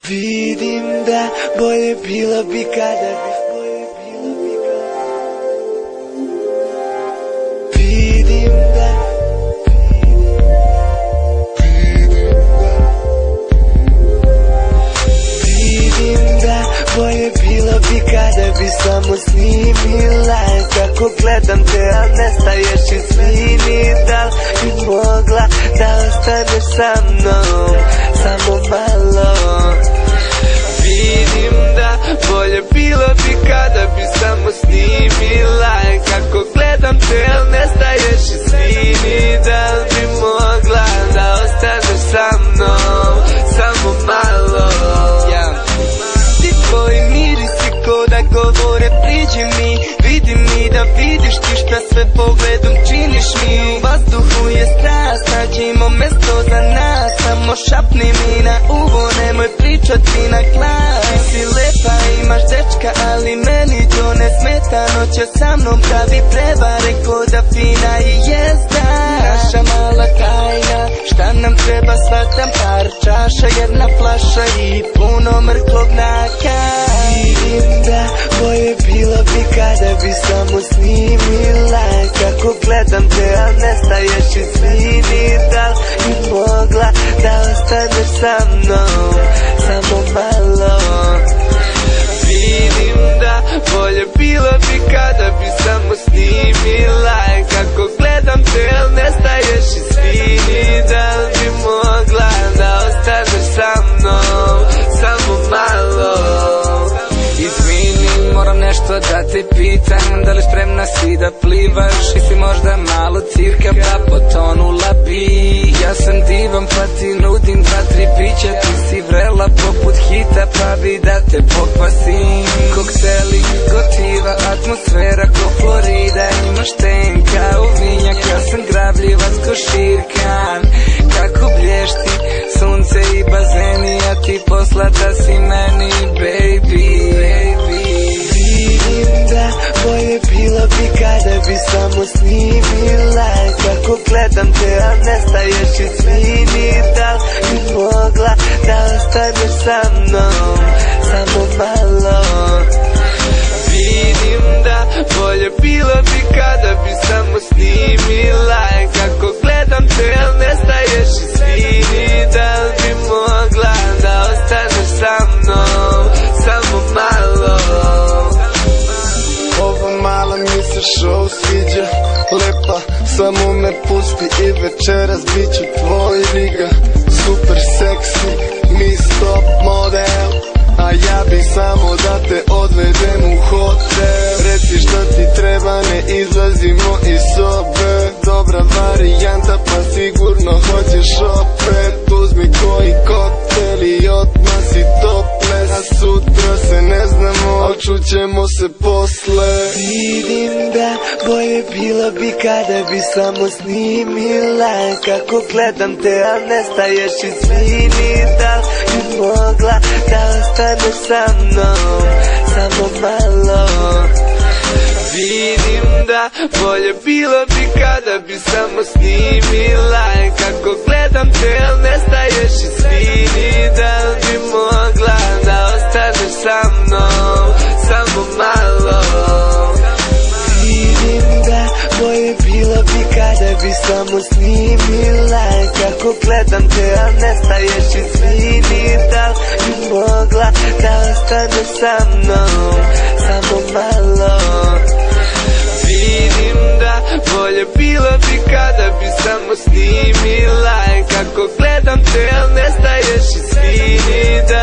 Vidim da bolje bilo bi kada bi. Vidim da bolje bilo bi kada bi samo snimila kako gledam te, a nestaješ. Izvini, da li bi mogla da ostaneš sa mnom samo malo. Vidim da bolje bilo bi kada bi samo snimila kako gledam te, a nestaješ. Izvini, da li bi mogla da ostaneš sa mnom samo malo. Tvoji mirisi kada govore, pridji mi, vidim mi da vidiš ti šta sve pogledom činiš mi. U vazduhu je strast, nadjimo mesto za nas, samo šapni mi na uvo, nemoj pričati na glas. Ti si lepa, imaš dečka, ali meni to ne smeta. Noće sa mnom pravi prevare ko da fina i jezda. Naša mala tajna, šta nam treba shvatam, par čaša, jedna flaša i puno mrklog naka. Vidim da bolje bilo bi kada bi samo snimila kako gledam te, a nestaješ. Izvini, da li bi mogla da ostaneš sa mnom samo malo. Vidim da bolje bilo bi kada bi samo snimila kako gledam te, a nestaješ. Izvini, da li bi mogla da ostaneš sa mnom samo malo. Izvini, moram nešto da te pitam, da li spremna si da plivaš? Ili si možda malo cirka pa potonula bi? Ja sam divan pa ti nudim dva-tri pića, ti si vrela poput hita pa bi da te pokvasim. Kokteli, gotiva, atmosfera ko Florida, imaš ten kao vinjak, ja sam grabljivac ko širkan. Kako blješti sunce i bazeni, a ti poslata si meni, baby. Vidim da bolje bilo bi kada bi samo snimila kako gledam te, a nestaješ. Izvini, da li bi mogla da ostaneš sa mnom samo malo. Vidim da bolje bilo bi kada bi samo snimila kako gledam te, a nestaješ. Izvini, da li bi mogla da ostaneš sa mnom samo malo. Ovo malo mi se show sviđa, lepa, samo me pusti i večeras bit ću tvoj riga. Super seksi, mi stop model, a ja bih samo da te odvedem u hotel. Reci što ti treba, ne izlazimo iz sobe. Dobra varijanta pa sigurno hoćeš opet. Uzmi koji koktel i odmah si topless. A sutra se ne znamo, al čućemo se posle. Vidim da bolje bilo bi kada bi samo snimila kako gledam te, a nestaješ. Izvini, da li bi mogla da ostaneš sa mnom samo malo. Vidim da bolje bilo bi kada bi samo snimila kako gledam te, a nestaješ. Izvini, da li bi mogla da ostaneš sa mnom samo malo. Vidim da bolje bilo bi kada bi samo snimila kako gledam te, a nestaješ. Izvini, da li bi mogla da ostaneš sa mnom samo malo. Vidim da bolje bilo bi kada bi samo snimila kako gledam te, a nestaješ. Izvini, da